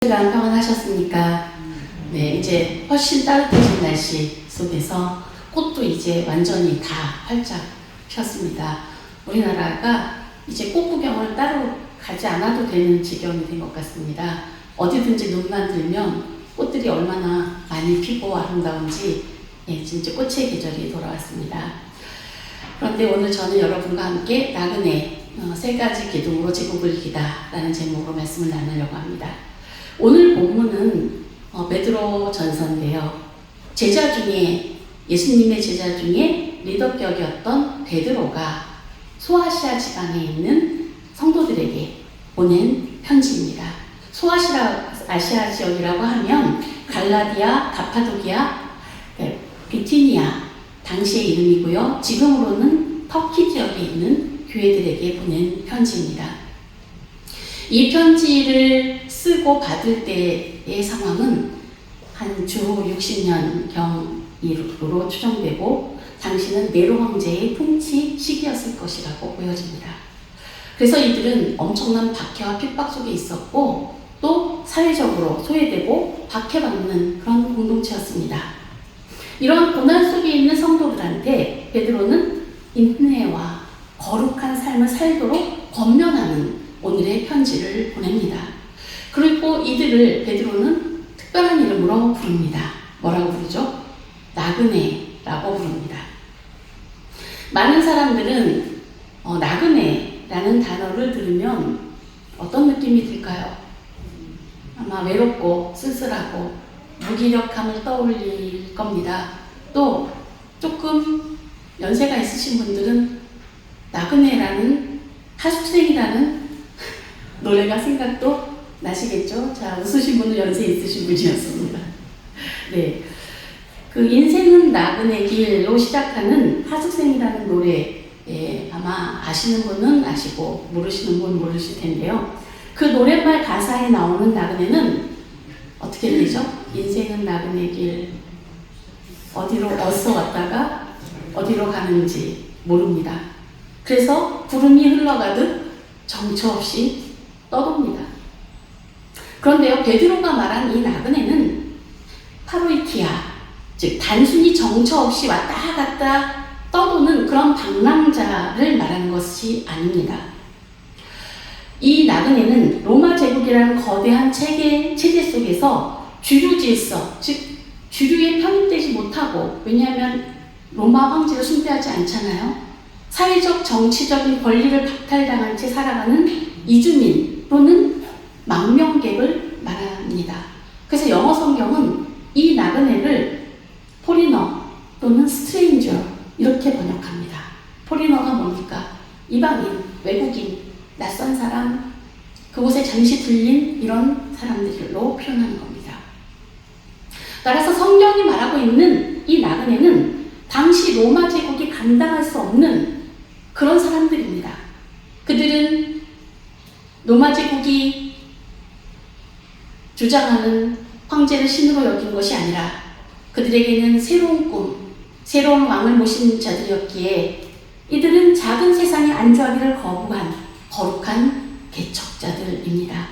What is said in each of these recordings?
시간 평안하셨습니까? 네, 이제 훨씬 따뜻해진 날씨 속에서 꽃도 이제 완전히 다 활짝 폈습니다. 우리나라가 이제 꽃 구경을 따로 가지 않아도 되는 지경이 된 것 같습니다. 어디든지 눈만 들면 꽃들이 얼마나 많이 피고 아름다운지 진짜 꽃의 계절이 돌아왔습니다. 그런데 오늘 저는 여러분과 함께 나그네 세 가지 기둥으로 제국을 이기다 라는 제목으로 말씀을 나누려고 합니다. 오늘 본문은 베드로 전서인데요. 제자 중에 예수님의 제자 중에 리더격이었던 베드로가 소아시아 지방에 있는 성도들에게 보낸 편지입니다. 소아시아 지역이라고 하면 갈라디아, 가파도기아, 비티니아 당시의 이름이고요. 지금으로는 터키 지역에 있는 교회들에게 보낸 편지입니다. 이 편지를 쓰고 받을 때의 상황은 한 주 60년경으로 추정되고 당시는 네로 황제의 통치 시기였을 것이라고 보여집니다. 그래서 이들은 엄청난 박해와 핍박 속에 있었고 또 사회적으로 소외되고 박해받는 그런 공동체였습니다. 이런 고난 속에 있는 성도들한테 베드로는 인내와 거룩한 삶을 살도록 권면하는 오늘의 편지를 보냅니다. 그리고 이들을 베드로는 특별한 이름으로 부릅니다. 뭐라고 부르죠? 나그네라고 부릅니다. 많은 사람들은 나그네라는 단어를 들으면 어떤 느낌이 들까요? 아마 외롭고 쓸쓸하고 무기력함을 떠올릴 겁니다. 또 조금 연세가 있으신 분들은 나그네라는 하숙생이라는 노래가 생각도 나시겠죠? 자, 웃으신 분은 연세 있으신 분이었습니다. 네. 그 인생은 나그네 길로 시작하는 하숙생이라는 노래, 아마 아시는 분은 아시고 모르시는 분은 모르실 텐데요. 그 노랫말 가사에 나오는 나그네는 어떻게 되죠? 인생은 나그네 길, 어디로 어디서 왔다가 어디로 가는지 모릅니다. 그래서 구름이 흘러가듯 정처 없이 떠돕니다. 그런데요, 베드로가 말한 이 나그네는 파로이키아, 즉 단순히 정처 없이 왔다 갔다 떠도는 그런 방랑자를 말하는 것이 아닙니다. 이 나그네는 로마 제국이라는 거대한 체제 속에서 주류 질서, 즉 주류에 편입되지 못하고, 왜냐하면 로마 황제를 숭배하지 않잖아요. 사회적 정치적인 권리를 박탈당한 채 살아가는 이주민 또는 망명객을 말합니다. 그래서 영어 성경은 이 나그네를 포리너 또는 스트레인저 이렇게 번역합니다. 포리너가 뭡니까? 이방인, 외국인, 낯선 사람, 그곳에 잠시 들린 이런 사람들로 표현하는 겁니다. 따라서 성경이 말하고 있는 이 나그네는 당시 로마 제국이 감당할 수 없는 그런 사람들입니다. 그들은 로마 제국이 주장하는 황제를 신으로 여긴 것이 아니라 그들에게는 새로운 꿈, 새로운 왕을 모신 자들이었기에 이들은 작은 세상에 안주하기를 거부한 거룩한 개척자들입니다.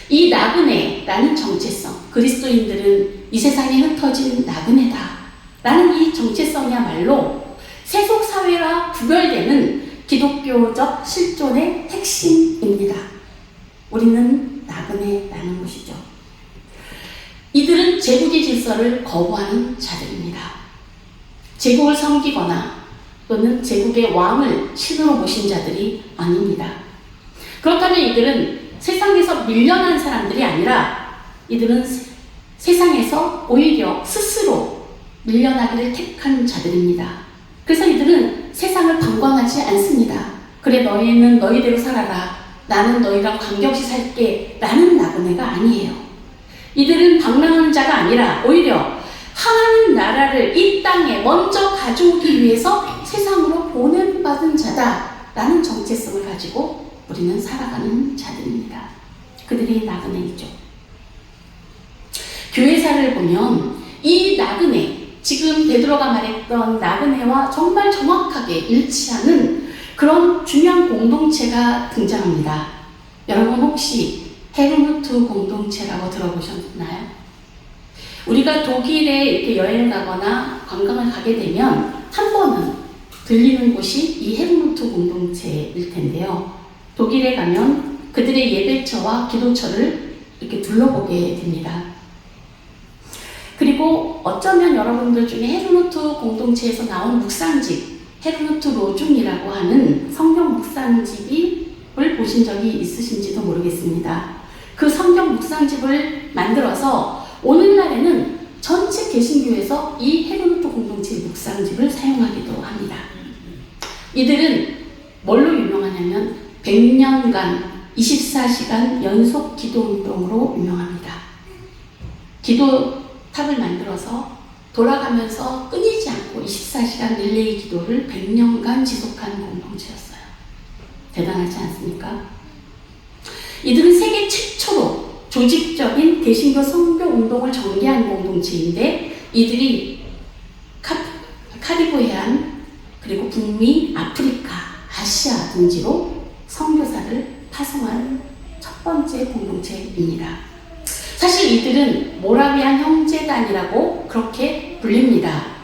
이 나그네라는 정체성, 그리스도인들은 이 세상에 흩어진 나그네다 라는 이 정체성이야말로 세속사회와 구별되는 기독교적 실존의 핵심입니다. 우리는 나그네라는 것이죠. 이들은 제국의 질서를 거부하는 자들입니다. 제국을 섬기거나 또는 제국의 왕을 신으로 모신 자들이 아닙니다. 그렇다면 이들은 세상에서 밀려난 사람들이 아니라 이들은 세상에서 오히려 스스로 밀려나기를 택한 자들입니다. 그래서 이들은 세상을 방관하지 않습니다. 그래, 너희는 너희대로 살아라. 나는 너희랑 관계없이 살게. 라는 나그네가 아니에요. 이들은 방랑하는 자가 아니라 오히려 하나님 나라를 이 땅에 먼저 가져오기 위해서 세상으로 보냄받은 자다. 라는 정체성을 가지고 우리는 살아가는 자들입니다. 그들이 나그네이죠. 교회사를 보면 이 나그네, 지금 베드로가 말했던 나그네와 정말 정확하게 일치하는 그런 중요한 공동체가 등장합니다. 여러분 혹시 헤르누트 공동체라고 들어보셨나요? 우리가 독일에 이렇게 여행을 가거나 관광을 가게 되면 한 번은 들리는 곳이 이 헤르누트 공동체일 텐데요. 독일에 가면 그들의 예배처와 기도처를 이렇게 둘러보게 됩니다. 그리고 어쩌면 여러분들 중에 헤르누트 공동체에서 나온 묵상집, 헤르누트 로중이라고 하는 성경 묵상집을 보신 적이 있으신지도 모르겠습니다. 그 성경 묵상집을 만들어서 오늘날에는 전체 개신교에서 이 헤르누트 공동체 묵상집을 사용하기도 합니다. 이들은 뭘로 유명하냐면 100년간 24시간 연속 기도 운동으로 유명합니다. 기도탑을 만들어서 돌아가면서 끊이지 않고 24시간 릴레이 기도를 100년간 지속한 공동체였어요. 대단하지 않습니까? 이들은 세계 최초로 조직적인 개신교 선교 운동을 전개한 공동체인데 이들이 카리브 해안 그리고 북미, 아프리카, 아시아 등지로 선교사를 파송한 첫 번째 공동체입니다. 사실 이들은 모라비안 형제단이라고 그렇게 불립니다.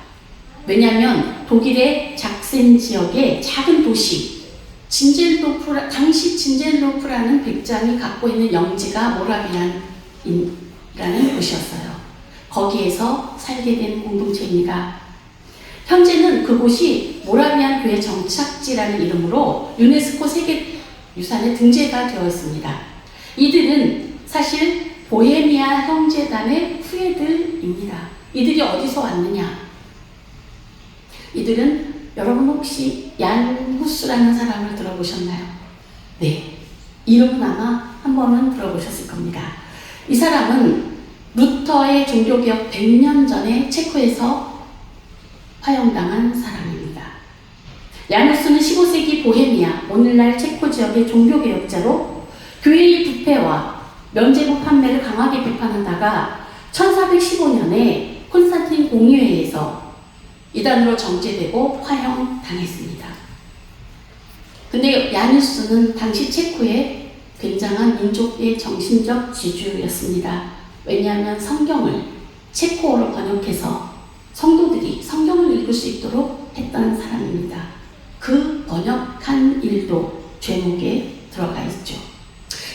왜냐하면 독일의 작센 지역의 작은 도시 당시 진젤도프라는 백장이 갖고 있는 영지가 모라비안이라는 곳이었어요. 거기에서 살게 된 공동체입니다. 현재는 그곳이 모라비안 교회 정착지라는 이름으로 유네스코 세계유산에 등재가 되어 있습니다. 이들은 사실 보헤미아 형제단의 후예들입니다. 이들이 어디서 왔느냐? 이들은 여러분 혹시 얀 후스라는 사람을 들어보셨나요? 네. 이름은 아마 한 번은 들어보셨을 겁니다. 이 사람은 루터의 종교개혁 100년 전에 체코에서 화형당한 사람입니다. 얀 후스는 15세기 보헤미아, 오늘날 체코 지역의 종교개혁자로 교회의 부패와 면죄부 판매를 강하게 비판하다가 1415년에 콘스탄틴 공의회에서 이단으로 정죄되고 화형당했습니다. 근데 야누스는 당시 체코의 굉장한 민족의 정신적 지주였습니다. 왜냐하면 성경을 체코어로 번역해서 성도들이 성경을 읽을 수 있도록 했던 사람입니다. 그 번역한 일도 죄목에 들어가 있죠.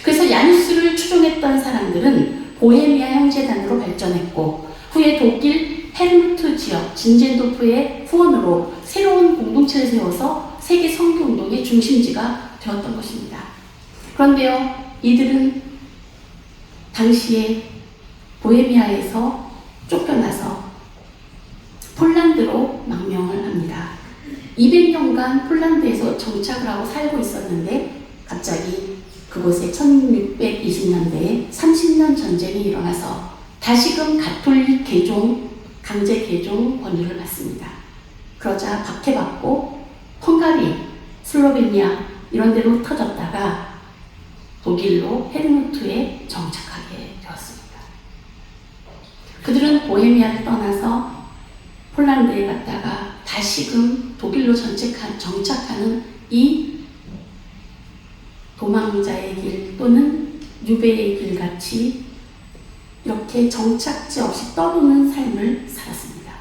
그래서 야누스를 추종했던 사람들은 보헤미아 형제단으로 발전했고 후에 독일 헤르누트 지역 진젠도프의 후원으로 새로운 공동체를 세워서 세계 선교운동의 중심지가 되었던 것입니다. 그런데요, 이들은 당시에 보헤미아에서 쫓겨나서 폴란드로 망명을 합니다. 200년간 폴란드에서 정착을 하고 살고 있었는데 갑자기 그곳에 1620년대에 30년 전쟁이 일어나서 다시금 가톨릭 강제 개종 권유를 받습니다. 그러자 박해받고 헝가리, 슬로베니아 이런 데로 흩어졌다가 독일로 헤르누트에 정착하게 되었습니다. 그들은 보헤미아를 떠나서 폴란드에 갔다가 다시금 독일로 정착하는 이 도망자의 길 또는 유배의 길 같이 이렇게 정착지 없이 떠도는 삶을 살았습니다.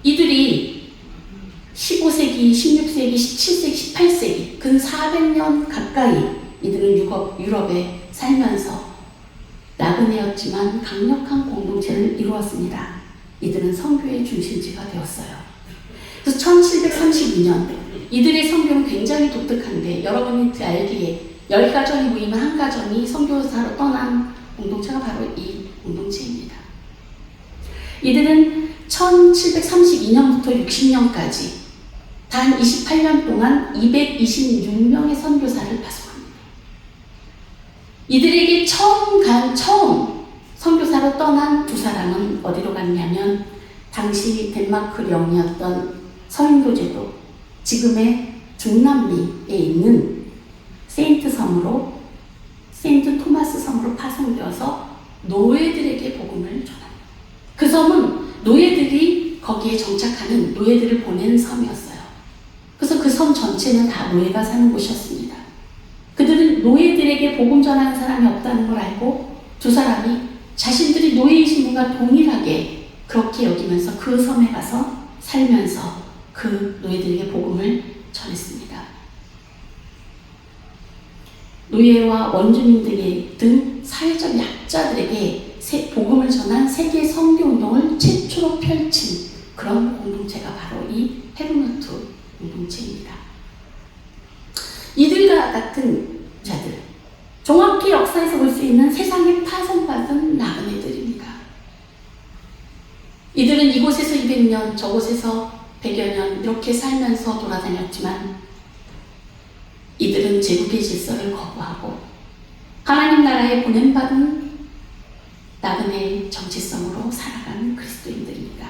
이들이 15세기, 16세기, 17세기, 18세기 근 400년 가까이 이들은 유럽에 살면서 나그네였지만 강력한 공동체를 이루었습니다. 이들은 선교의 중심지가 되었어요. 그래서 1732년 이들의 선교는 굉장히 독특한데 여러분이 알기에 10가정이 모이면 한 가정이 선교사로 떠난 공동체가 바로 이 공동체입니다. 이들은 1732년부터 60년까지 단 28년 동안 226명의 선교사를 파송합니다. 이들에게 처음 선교사로 떠난 두 사람은 어디로 갔냐면 당시 덴마크 영이었던 서인도제도 지금의 중남미에 있는 세인트 토마스 섬으로 파송되어서 노예들에게 복음을 전합니다. 그 섬은 노예들이 거기에 정착하는 노예들을 보낸 섬이었어요. 그래서 그 섬 전체는 다 노예가 사는 곳이었습니다. 이들은 노예들에게 복음 전하는 사람이 없다는 걸 알고 두 사람이 자신들이 노예이신 분과 동일하게 그렇게 여기면서 그 섬에 가서 살면서 그 노예들에게 복음을 전했습니다. 노예와 원주민 등 사회적 약자들에게 복음을 전한 세계 선교운동을 최초로 펼친 그런 공동체가 바로 이 헤르누트 공동체입니다. 이들과 같은 자들, 정확히 역사에서 볼 수 있는 세상에 파송받은 나그네들입니다. 이들은 이곳에서 200년, 저곳에서 100여 년 이렇게 살면서 돌아다녔지만 이들은 제국의 질서를 거부하고 하나님 나라에 보냄받은 나그네의 정체성으로 살아가는 그리스도인들입니다.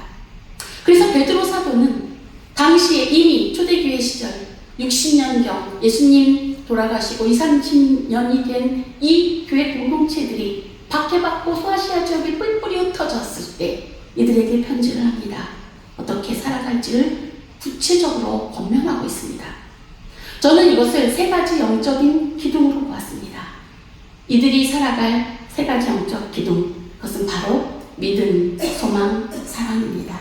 그래서 베드로 사도는 당시에 이미 초대교회 시절 60년경 예수님 돌아가시고 30년이 된 이 교회 공동체들이 박해받고 소아시아 지역에 뿔뿔이 흩어졌을 때 이들에게 편지를 합니다. 어떻게 살아갈지를 구체적으로 권면하고 있습니다. 저는 이것을 세 가지 영적인 기둥으로 보았습니다. 이들이 살아갈 세 가지 영적 기둥, 그것은 바로 믿음, 소망, 사랑입니다.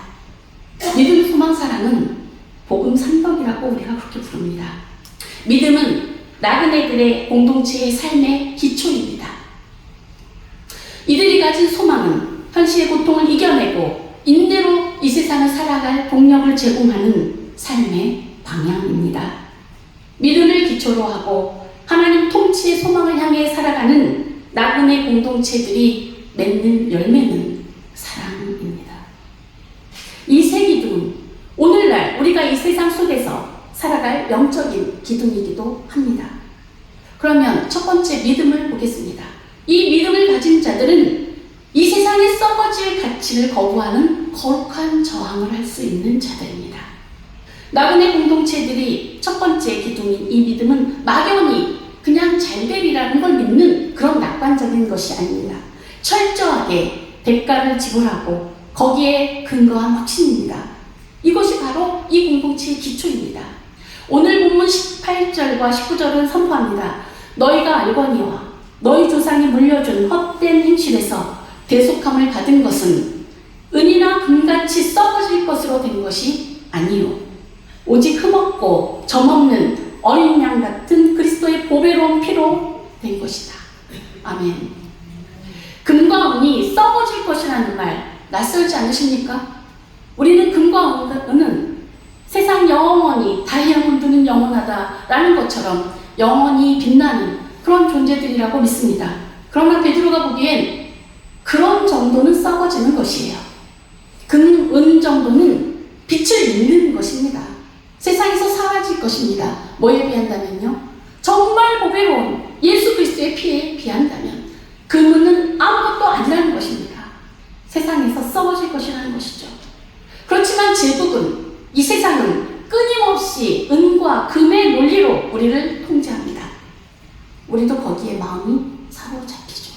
믿음, 소망, 사랑은 복음 삼덕이라고 우리가 그렇게 부릅니다. 믿음은 나그네들의 공동체의 삶의 기초입니다. 이들이 가진 소망은 현실의 고통을 이겨내고 인내로 이 세상을 살아갈 동력을 제공하는 삶의 방향입니다. 믿음을 기초로 하고 하나님 통치의 소망을 향해 살아가는 나그네 공동체들이 맺는 열매는 사랑입니다. 이 세 기둥은 오늘날 우리가 이 세상 속에서 살아갈 영적인 기둥이기도 합니다. 그러면 첫 번째 믿음을 보겠습니다. 이 믿음을 가진 자들은 이 세상에 썩어질 가치를 거부하는 거룩한 저항을 할 수 있는 자들입니다. 나그네 공동체들이 첫 번째 기둥인 이 믿음은 막연히 그냥 잘되리라는 걸 믿는 그런 낙관적인 것이 아닙니다. 철저하게 대가를 지불하고 거기에 근거한 확신입니다. 이것이 바로 이 공동체의 기초입니다. 오늘 본문 18절과 19절은 선포합니다. 너희가 알거니와 너희 조상이 물려준 헛된 행실에서 대속함을 받은 것은 은이나 금같이 썩어질 것으로 된 것이 아니요 오직 흠없고 점없는 어린 양 같은 그리스도의 보배로운 피로 된 것이다. 아멘. 금과 은이 썩어질 것이라는 말 낯설지 않으십니까? 우리는 금과 은은 세상 영원히 다이아몬드는 영원하다라는 것처럼 영원히 빛나는 그런 존재들이라고 믿습니다. 그러나 베드로가 보기엔 그런 정도는 썩어지는 것이에요. 금, 은 정도는 빛을 잃는 것입니다. 세상에서 사라질 것입니다. 뭐에 비한다면요? 정말 보배로운 예수 그리스도의 피에 비한다면 금은 아무것도 아니라는 것입니다. 세상에서 썩어질 것이라는 것이죠. 그렇지만 제국은 이 세상은 끊임없이 은과 금의 논리로 우리를 통제합니다. 우리도 거기에 마음이 사로잡히죠.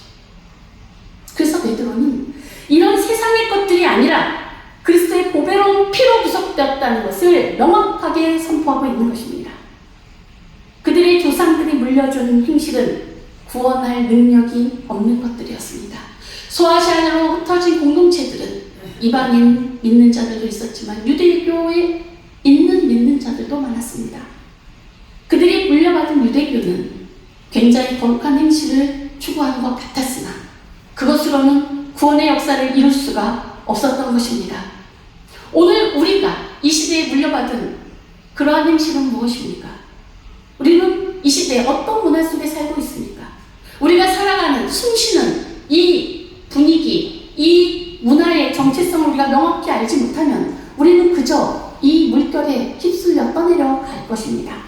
그래서 베드로는 이런 세상의 것들이 아니라 그리스도의 보배로운 피로 구속되었다는 것을 명확하게 선포하고 있는 것입니다. 그들의 조상들이 물려준 행실은 구원할 능력이 없는 것들이었습니다. 소아시아로 흩어진 공동체들은 이방인 믿는 자들도 있었지만 유대교에 있는 믿는 자들도 많았습니다. 그들이 물려받은 유대교는 굉장히 거룩한 행실을 추구하는 것 같았으나 그것으로는 구원의 역사를 이룰 수가 없었던 것입니다. 오늘 우리가 이 시대에 물려받은 그러한 행실은 무엇입니까? 우리는 이 시대에 어떤 문화 속에 살고 있습니까? 우리가 살아가는 숨쉬는 이 분위기, 이 문화의 정체성을 우리가 명확히 알지 못하면 우리는 그저 이 물결에 휩쓸려 떠내려 갈 것입니다.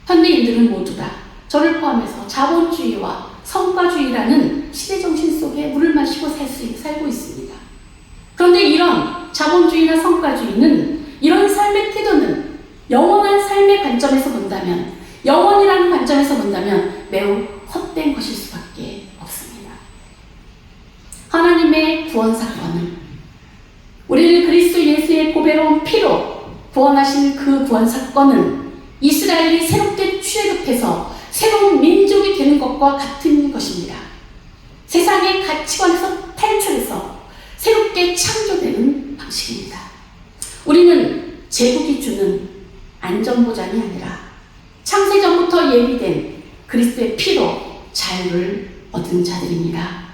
현대인들은 모두 다 저를 포함해서 자본주의와 성과주의라는 시대정신 속에 물을 마시고 살고 있습니다. 그런데 이런 자본주의나 성과주의는 이런 삶의 태도는 영원한 삶의 관점에서 본다면 영원이라는 관점에서 본다면 매우 헛된 것일 수밖에 없습니다. 하나님의 구원 사건은 우리를 그리스도 예수의 보배로운 피로 구원하신 그 구원 사건은 이스라엘이 새롭게 출애굽해서 새로운 민족이 되는 것과 같은 것입니다. 세상의 가치관에서 탈출해서 새롭게 창조되는 방식입니다. 우리는 제국이 주는 안전보장이 아니라 창세전부터 예비된 그리스도의 피로 자유를 얻은 자들입니다.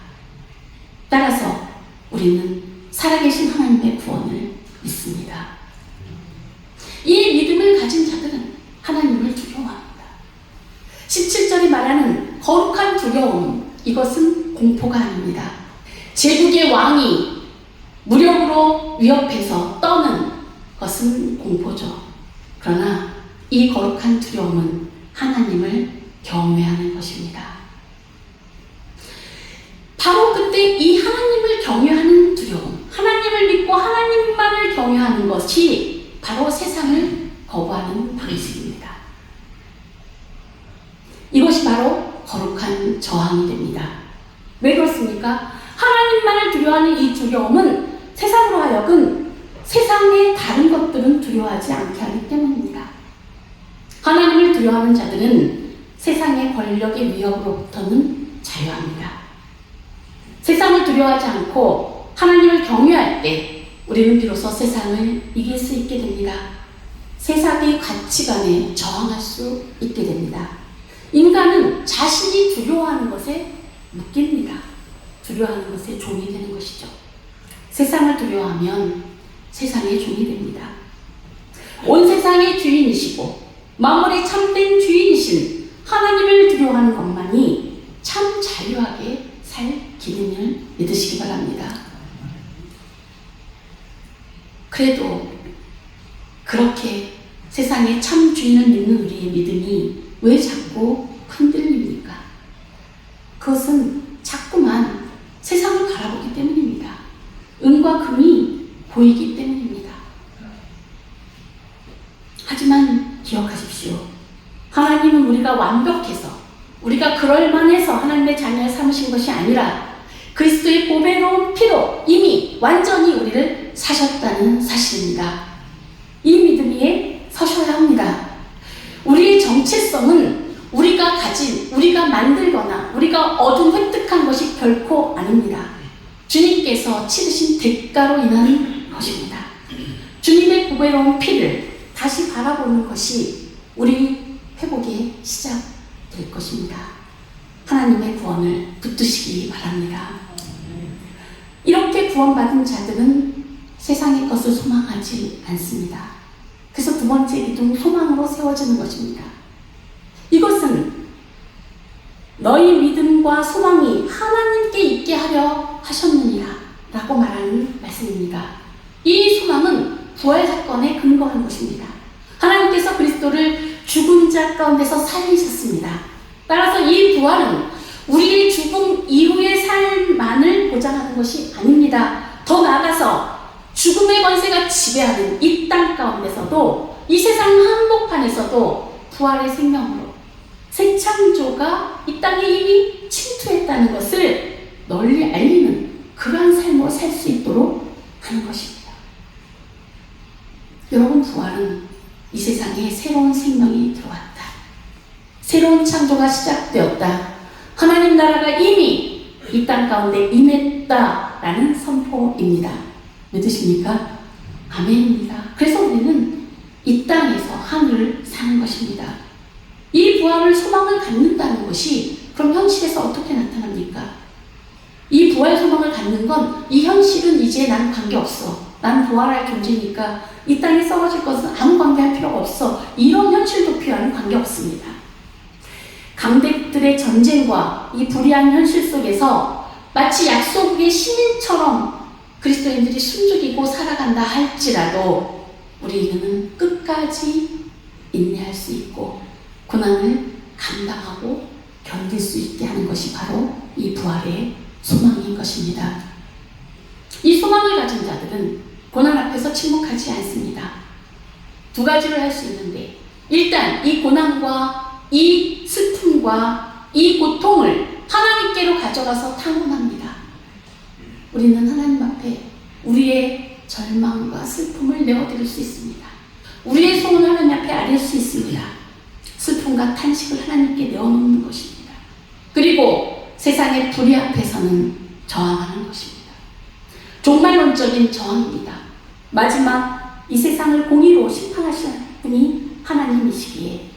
따라서 우리는 살아계신 하나님의 구원을 믿습니다. 이 믿음을 가진 자들은 하나님을 두려워합니다. 17절이 말하는 거룩한 두려움, 이것은 공포가 아닙니다. 제국의 왕이 무력으로 위협해서 떠는 것은 공포죠. 그러나 이 거룩한 두려움은 하나님을 경외하는 것입니다. 바로 그때 이 하나님을 경외하는 두려움, 하나님을 믿고 하나님만을 경외하는 것이 바로 세상을 거부하는 방식입니다. 이것이 바로 거룩한 저항이 됩니다. 왜 그렇습니까? 하나님만을 두려워하는 이 두려움은 세상으로 하여금 세상의 다른 것들은 두려워하지 않게 하기 때문입니다. 하나님을 두려워하는 자들은 세상의 권력의 위협으로부터는 자유합니다. 세상을 두려워하지 않고 하나님을 경외할 때 우리는 비로소 세상을 이길 수 있게 됩니다. 세상의 가치관에 저항할 수 있게 됩니다. 인간은 자신이 두려워하는 것에 묶입니다. 두려워하는 것에 종이 되는 것이죠. 세상을 두려워하면 세상의 종이 됩니다. 온 세상의 주인이시고 만물의 참된 주인이신 하나님을 두려워하는 것만이 참 자유하게 살 기능을 믿으시기 바랍니다. 그래도 그렇게 세상의 참 주인을 믿는 우리의 믿음이 왜 자꾸 흔들립니까? 그것은 자꾸만 세상을 바라보기 때문입니다. 은과 금이 보이기 때문입니다. 하지만 기억하십시오. 하나님은 우리가 완벽해서, 우리가 그럴만해서 하나님의 자녀를 삼으신 것이 아니라 그리스도의 보배로운 피로 이미 완전히 우리를 사셨다는 사실입니다. 이 믿음 위에 서셔야 합니다. 우리의 정체성은 우리가 가진, 우리가 만들거나 우리가 얻은 획득한 것이 결코 아닙니다. 주님께서 치르신 대가로 인한 것입니다. 주님의 보배로운 피를 다시 바라보는 것이 우리 회복의 시작될 것입니다. 하나님의 구원을 붙드시기 바랍니다. 이렇게 구원받은 자들은 세상의 것을 소망하지 않습니다. 그래서 두 번째 기둥, 소망으로 세워지는 것입니다. 이것은 너희 믿음과 소망이 하나님께 있게 하려 하셨느니라 라고 말하는 말씀입니다. 이 소망은 부활 사건에 근거한 것입니다. 하나님께서 그리스도를 죽은 자 가운데서 살리셨습니다. 따라서 이 부활은 우리의 죽음 이후의 삶만을 보장하는 것이 아닙니다. 더 나아가서 죽음의 권세가 지배하는 이 땅 가운데서도, 이 세상 한복판에서도 부활의 생명으로 새 창조가 이 땅에 이미 침투했다는 것을 널리 알리는 그러한 삶으로 살 수 있도록 하는 것입니다. 여러분, 부활은 이 세상에 새로운 생명이 들어왔다. 새로운 창조가 시작되었다. 하나님 나라가 이미 이 땅 가운데 임했다라는 선포입니다. 믿으십니까? 아멘입니다. 그래서 우리는 이 땅에서 하늘을 사는 것입니다. 이 부활을 소망을 갖는다는 것이 그럼 현실에서 어떻게 나타납니까? 이 부활 소망을 갖는 건 이 현실은 이제 난 관계없어. 난 부활할 존재니까 이 땅에 썩어질 것은 아무 관계할 필요가 없어. 이런 현실 도피와는 관계없습니다. 강대국들의 전쟁과 이 불의한 현실 속에서 마치 약속의 시민처럼 그리스도인들이 숨죽이고 살아간다 할지라도 우리는 끝까지 인내할 수 있고 고난을 감당하고 견딜 수 있게 하는 것이 바로 이 부활의 소망인 것입니다. 이 소망을 가진 자들은 고난 앞에서 침묵하지 않습니다. 두 가지를 할 수 있는데, 일단 이 고난과 이 슬픔과 이 고통을 하나님께로 가져가서 탕원합니다. 우리는 하나님 앞에 우리의 절망과 슬픔을 내어드릴 수 있습니다. 우리의 소원을 하나님 앞에 아릴 수 있습니다. 슬픔과 탄식을 하나님께 내어놓는 것입니다. 그리고 세상의 불의 앞에서는 저항하는 것입니다. 종말론적인 저항입니다. 마지막 이 세상을 공의로 심판하실 분이 하나님이시기에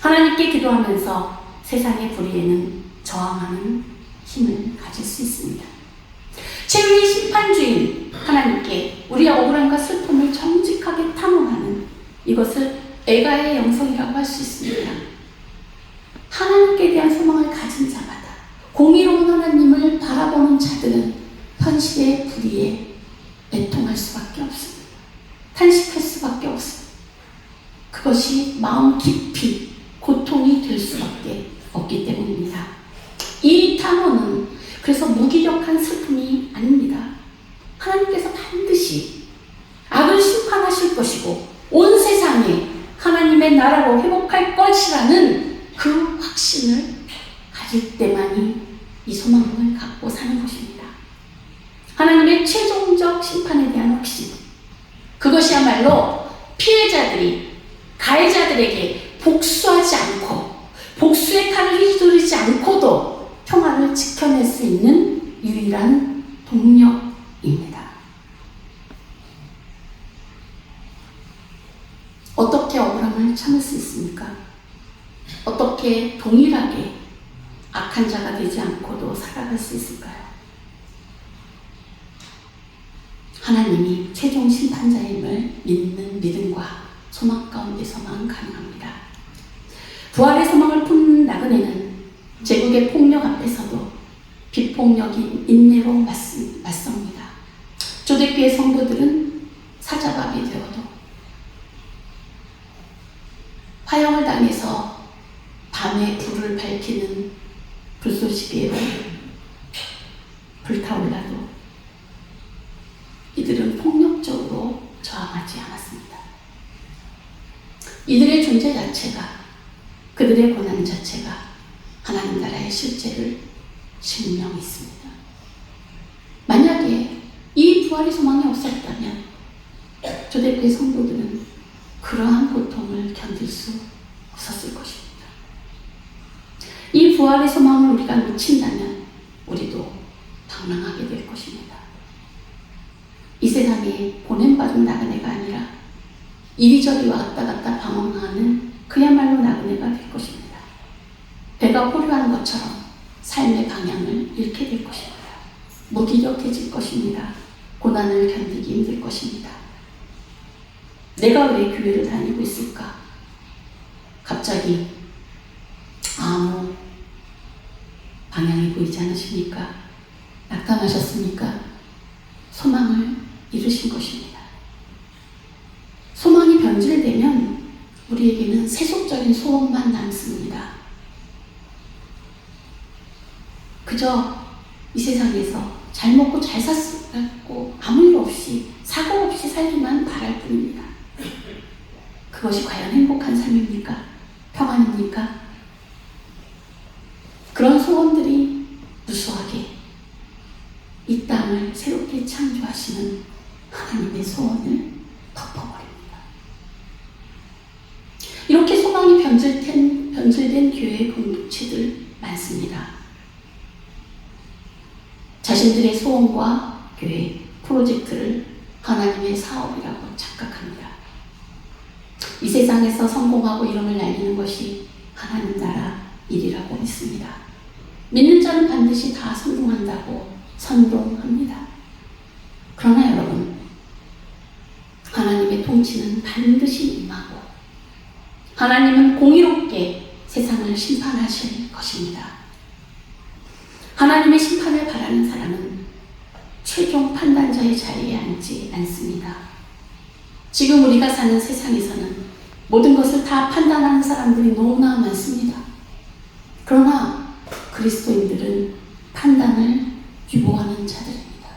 하나님께 기도하면서 세상의 불의에는 저항하는 힘을 가질 수 있습니다. 최후의 심판주인 하나님께 우리의 억울함과 슬픔을 정직하게 탐험하는 이것을 애가의 영성이라고 할 수 있습니다. 하나님께 대한 소망을 가진 자마다 공의로운 하나님을 바라보는 자들은 현실의 불의에 애통할 수밖에 없습니다. 탄식할 수밖에 없습니다. 그것이 마음 깊이 고통이 될 수밖에 없기 때문입니다. 이 탐험은 그래서 무기력한 슬픔이 아닙니다. 하나님께서 반드시 악을 심판하실 것이고 온 세상에 하나님의 나라로 회복할 것이라는 그 확신을 가질 때만이 이 소망을 갖고 사는 것입니다. 하나님의 최종적 심판에 대한 확신, 그것이야말로 피해자들이 가해자들에게 복수하지 않고 복수의 칼을 휘두르지 않고도 평화를 지켜낼 수 있는 유일한 동력입니다. 어떻게 억울함을 참을 수 있습니까? 어떻게 동일하게 악한 자가 되지 않고도 살아갈 수 있을까요? 하나님이 최종 심판자임을 믿는 믿음과 소망 가운데서만 가능합니다. 부활의 소망을 품는 나그네는 제국의 폭력 앞에서도 비폭력인 인내로 맞섭니다. 초대교회 성도들은 사자밥이 되어도 화형을 당해서 밤에 불을 밝히는 불쏘시개로 불타올라도 이들은 폭력적으로 저항하지 않았습니다. 이들의 존재 자체가, 그들의 고난 자체가 하나님 나라의 실제를 증명했습니다. 만약에 이 부활의 소망이 없었다면 초대교회 성도들은 그러한 고통을 견딜 수 없었을 것입니다. 이 부활의 소망을 우리가 놓친다면 우리도 방랑하게 될 것입니다. 이 세상에 보냄받은 나그네가 아니라 이리저리 왔다 갔다 방황하는 그야말로 나그네가 될 것입니다. 배가 호류하는 것처럼 삶의 방향을 잃게 될 것입니다. 무기력해질 것입니다. 고난을 견디기 힘들 것입니다. 내가 왜 교회를 다니고 있을까? 갑자기 아무 방향이 보이지 않으십니까? 낙담하셨습니까? 소망을 잃으신 것입니다. 소망이 변질되면 우리에게는 세속적인 소원만 남습니다. 그저 이 세상에서 잘 먹고 잘 살고 아무 일 없이 사고 없이 살기만 바랄 뿐입니다. 그것이 과연 행복한 삶입니까? 평안입니까? 그런 소원들이 무수하게 이 땅을 새롭게 창조하시는 하나님의 소원을 덮어버립니다. 이렇게 소망이 변질된 교회 공동체들 많습니다. 자신들의 소원과 교회 프로젝트를 하나님의 사업이라고 착각합니다. 이 세상에서 성공하고 이름을 날리는 것이 하나님 나라 일이라고 믿습니다. 믿는 자는 반드시 다 성공한다고 선동합니다. 그러나 여러분, 하나님의 통치는 반드시 임하고 하나님은 공의롭게 세상을 심판하실 것입니다. 하나님의 심판을 바라는 사람은 최종 판단자의 자리에 앉지 않습니다. 지금 우리가 사는 세상에서는 모든 것을 다 판단하는 사람들이 너무나 많습니다. 그러나 그리스도인들은 판단을 유보하는 자들입니다.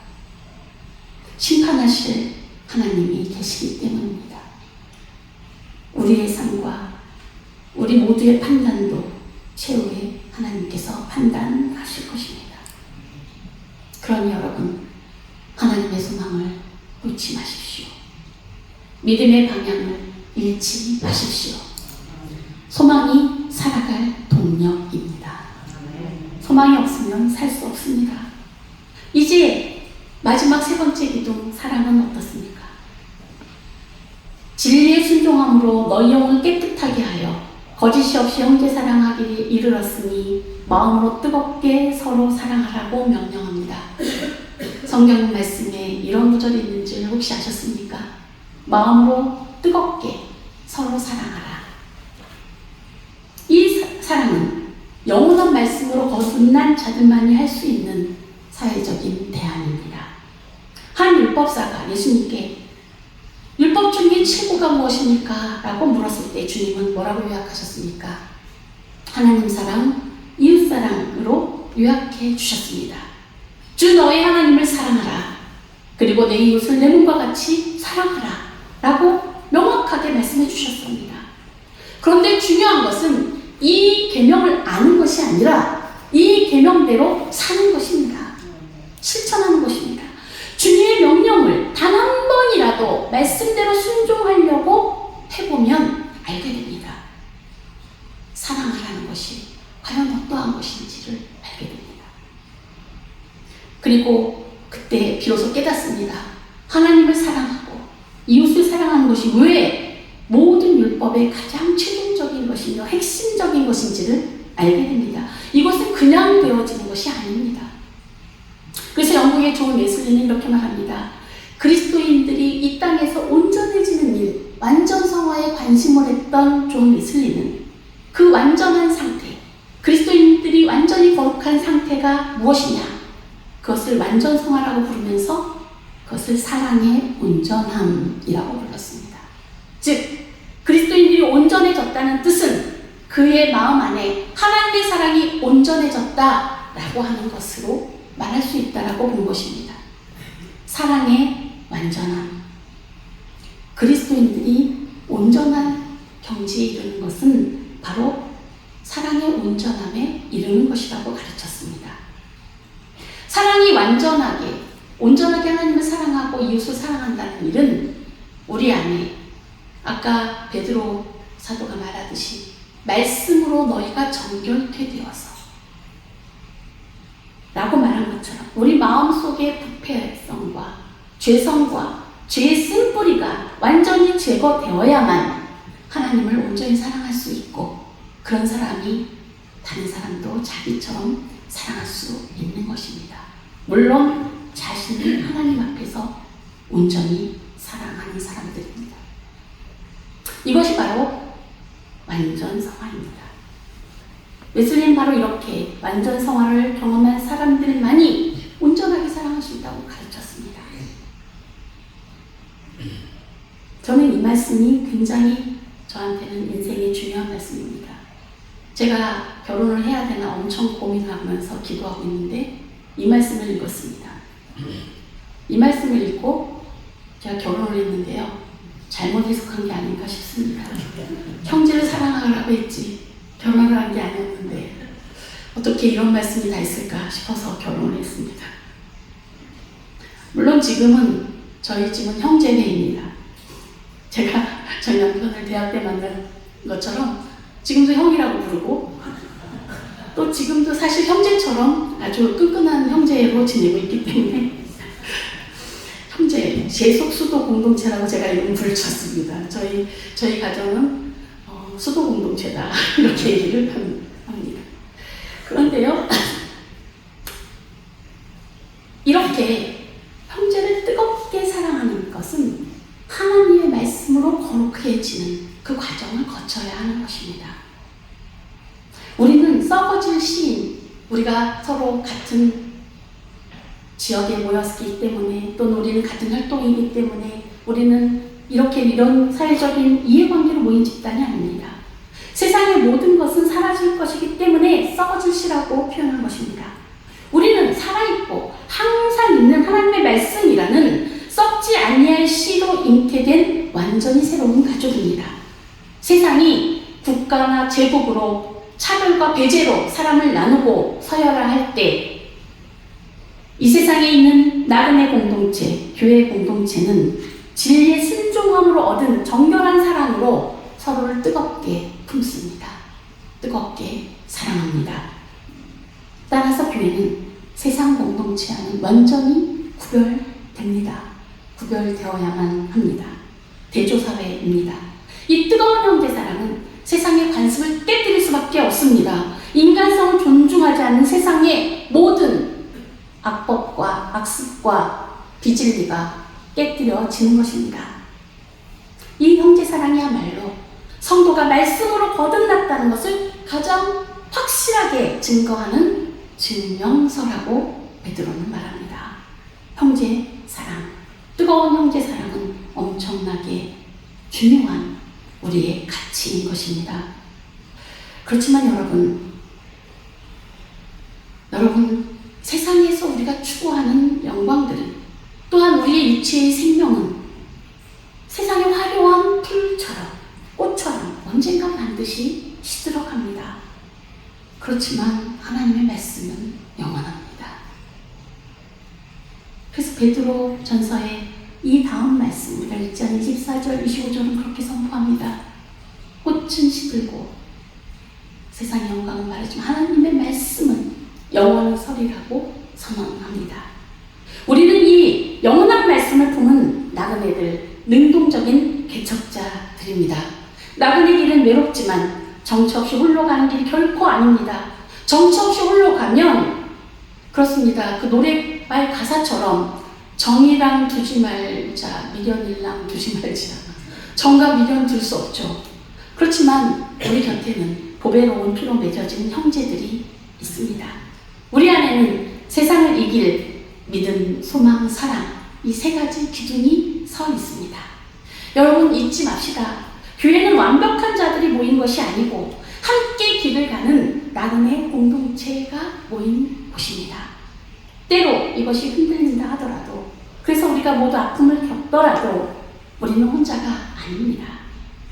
심판하실 하나님이 계시기 때문입니다. 우리의 삶과 우리 모두의 판단도 최후에 하나님께서 판단하실 것입니다. 그러니 여러분, 하나님의 소망을 놓지 마십시오. 믿음의 방향을 잃지 마십시오. 소망이 살아갈 동력입니다. 소망이 없으면 살 수 없습니다. 이제 마지막 세 번째 기둥, 사랑은 어떻습니까? 진리의 순종함으로 너희 영을 깨끗하게 하여 거짓이 없이 형제 사랑하기에 이르렀으니 마음으로 뜨겁게 서로 사랑하라고 명령합니다. 성경 말씀에 이런 구절이 있는 줄 혹시 아셨습니까? 마음으로 뜨겁게 서로 사랑하라. 이 사랑은 영원한 말씀으로 거듭난 자들만이 할 수 있는 사회적인 대안입니다. 한 율법사가 예수님께 율법 중에 최고가 무엇입니까? 라고 물었을 때 주님은 뭐라고 요약하셨습니까? 하나님 사랑, 이웃 사랑으로 요약해 주셨습니다. 주 너의 하나님을 사랑하라. 그리고 내 이웃을 내 몸과 같이 사랑하라. 라고 명확하게 말씀해 주셨습니다. 그런데 중요한 것은 이 계명을 아는 것이 아니라 이 계명대로 사는 것입니다. 실천하는 것입니다. 주님의 명령을 단 한 번이라도 말씀대로 순종하려고 해보면 알게 됩니다. 사랑하라는 것이 과연 어떠한 것인지를 알게 됩니다. 그리고 그때 비로소 깨닫습니다. 하나님을 사랑하고 이웃을 사랑하는 것이 왜 모든 율법의 가장 최종적인 것이며 핵심적인 것인지를 알게 됩니다. 이것은 그냥 되어지는 것이 아닙니다. 그래서 영국의 존 웨슬리는 이렇게 말합니다. 그리스도인들이 이 땅에서 온전해지는 일, 완전 성화에 관심을 했던 존 웨슬리는 그 완전한 상태, 그리스도인들이 완전히 거룩한 상태가 무엇이냐? 그것을 완전 성화라고 부르면서 그것을 사랑의 온전함이라고 불렀습니다. 즉, 그리스도인들이 온전해졌다는 뜻은 그의 마음 안에 하나님의 사랑이 온전해졌다라고 하는 것으로 말할 수 있다라고 본 것입니다. 사랑의 완전함. 그리스도인들이 온전한 경지에 이르는 것은 바로 사랑의 온전함에 이르는 것이라고 가르쳤습니다. 사랑이 온전하게 하나님을 사랑하고 이웃을 사랑한다는 일은 우리 안에 아까 베드로 사도가 말하듯이 말씀으로 너희가 정결케 되어서 라고 말한 것처럼 우리 마음속의 부패성과 죄성과 죄의 쓴뿌리가 완전히 제거되어야만 하나님을 온전히 사랑할 수 있고 그런 사람이 다른 사람도 자기처럼 사랑할 수 있는 것입니다. 물론 자신을 하나님 앞에서 온전히 사랑하는 사람들입니다. 이것이 바로 완전 성화입니다. 웨슬리는 바로 이렇게 완전 성화를 경험한 사람들만이 온전하게 사랑할 수 있다고 가르쳤습니다. 저는 이 말씀이 굉장히 저한테는 인생의 중요한 말씀입니다. 제가 결혼을 해야 되나 엄청 고민하면서 기도하고 있는데 이 말씀을 읽었습니다. 이 말씀을 읽고 제가 결혼을 했는데요. 잘못 해석한 게 아닌가 싶습니다. 형제를 사랑하라고 했지 결혼을 한 게 아니었는데 어떻게 이런 말씀이 다 있을까 싶어서 결혼을 했습니다. 물론 지금은 저희 집은 형제회입니다. 제가 저희 남편을 대학 때 만난 것처럼 지금도 형이라고 부르고 또 지금도 사실 형제처럼 아주 끈끈한 형제로 지내고 있기 때문에 형제, 제속수도 공동체라고 제가 이름 붙였습니다. 저희 가정은 수도 공동체다 이렇게 얘기를 합니다. 그런데요, 이렇게 형제를 뜨겁게 사랑하는 것은 하나님의 말씀으로 거룩해지는 그 과정을 거쳐야 하는 것입니다. 우리는 썩어질 시인, 우리가 서로 같은 지역에 모였기 때문에 또는 우리는 같은 활동이기 때문에 우리는 이런 사회적인 이해관계로 모인 집단이 아닙니다. 세상의 모든 것은 사라질 것이기 때문에 썩어질 시라고 표현한 것입니다. 우리는 살아있고 항상 있는 하나님의 말씀이라는 썩지 아니할 씨로 잉태된 완전히 새로운 가족입니다. 세상이 국가나 제국으로 차별과 배제로 사람을 나누고 서열화할 때 이 세상에 있는 나그네 공동체, 교회 공동체는 진리의 순종함으로 얻은 정결한 사랑으로 서로를 뜨겁게 품습니다. 뜨겁게 사랑합니다. 따라서 교회는 세상 공동체와는 완전히 구별됩니다. 구별되어야만 합니다. 대조사회입니다. 이 뜨거운 형제사랑은 세상의 관습을 깨뜨릴 수밖에 없습니다. 인간성을 존중하지 않는 세상의 모든 악법과 악습과 비진리가 깨뜨려지는 것입니다. 이 형제사랑이야말로 성도가 말씀으로 거듭났다는 것을 가장 확실하게 증거하는 증명서라고 베드로는 말합니다. 형제사랑, 뜨거운 형제사랑은 엄청나게 중요한 우리의 가치인 것입니다. 그렇지만 여러분 세상에서 우리가 추구하는 영광들은, 또한 우리의 육체의 생명은 세상의 화려한 풀처럼, 꽃처럼 언젠가 반드시 시들어갑니다. 그렇지만 하나님의 말씀은 영원합니다. 그래서 베드로 전서의 이 다음 말씀, 우리가 읽지 않은 24절, 25절은 그렇게 선포합니다. 꽃은 시들고 세상의 영광은 마르지만 하나님의 말씀은 영원히 서리라고 선언합니다. 우리는 이 영원한 말씀을 품은 나그네들, 능동적인 개척자들입니다. 나그네 길은 외롭지만 정처 없이 홀로 가는 길이 결코 아닙니다. 정처 없이 홀로 가면 그렇습니다. 그 노래말 가사처럼 정이랑 두지 말자, 미련이랑 두지 말자. 정과 미련 둘 수 없죠. 그렇지만 우리 곁에는 보배로운 피로 맺어진 형제들이 있습니다. 우리 안에는 세상을 이길 믿음, 소망, 사랑, 이 세 가지 기둥이 서 있습니다. 여러분 잊지 맙시다. 교회는 완벽한 자들이 모인 것이 아니고 함께 길을 가는 나그네 공동체가 모인 곳입니다. 때로 이것이 흔들린다 하더라도, 그래서 우리가 모두 아픔을 겪더라도 우리는 혼자가 아닙니다.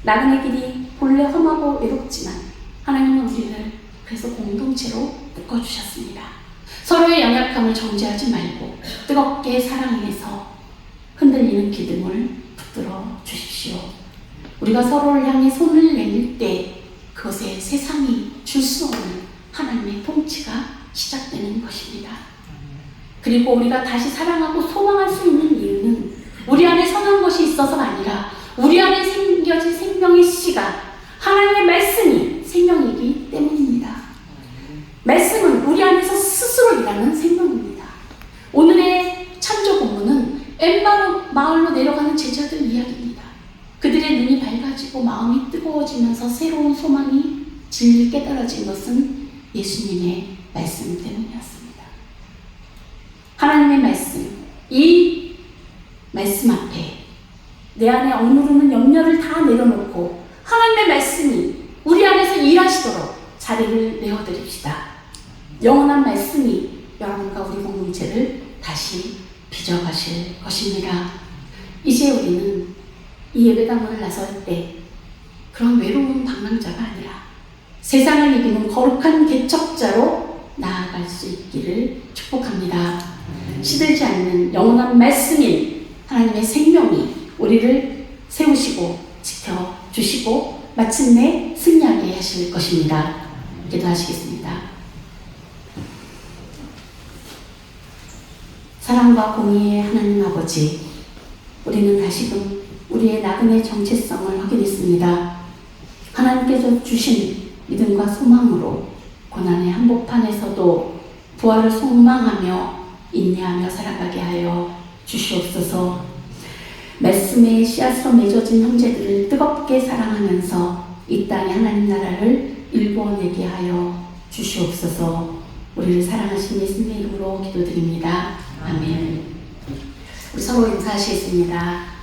나그네 길이 본래 험하고 외롭지만 하나님은 우리를 그래서 공동체로 묶어주셨습니다. 서로의 연약함을 정죄하지 말고 뜨겁게 사랑해서 흔들리는 기둥을 붙들어 주십시오. 우리가 서로를 향해 손을 내밀 때 그것에 세상이 줄 수 없는 하나님의 통치가 시작되는 것입니다. 그리고 우리가 다시 사랑하고 소망할 수 있는 이유는 우리 안에 선한 것이 있어서가 아니라 우리 안에 생겨진 생명의 씨가 하나님의 말씀이 생명이기 때문입니다. 말씀은 우리 안에서 스스로 일하는 생명입니다. 오늘의 찬조 본문은 엠마오 마을로 내려가는 제자들 이야기입니다. 그들의 눈이 밝아지고 마음이 뜨거워지면서 새로운 소망이 진리를 깨달아진 것은 예수님의 말씀 때문이었습니다. 하나님의 말씀, 이 말씀 앞에 내 안에 억누르는 염려를 다 내려놓고 하나님의 말씀이 우리 안에서 일하시도록 자리를 내어드립시다. 영원한 말씀이 여러분과 우리 공동체를 다시 빚어가실 것입니다. 이제 우리는 이 예배당문을 나설 때 그런 외로운 방랑자가 아니라 세상을 이기는 거룩한 개척자로 나아갈 수 있기를 축복합니다. 시들지 않는 영원한 말씀인 하나님의 생명이 우리를 세우시고 지켜주시고 마침내 승리하게 하실 것입니다. 기도하시겠습니다. 사랑과 공의의 하나님 아버지, 우리는 다시금 우리의 나그네 정체성을 확인했습니다. 하나님께서 주신 믿음과 소망으로 고난의 한복판에서도 부활을 소망하며 인내하며 살아가게 하여 주시옵소서. 말씀의 씨앗으로 맺어진 형제들을 뜨겁게 사랑하면서 이 땅의 하나님 나라를 일궈내게 하여 주시옵소서. 우리를 사랑하신 예수님의 이름으로 기도드립니다. 아멘. 우리 서로 인사하시겠습니다.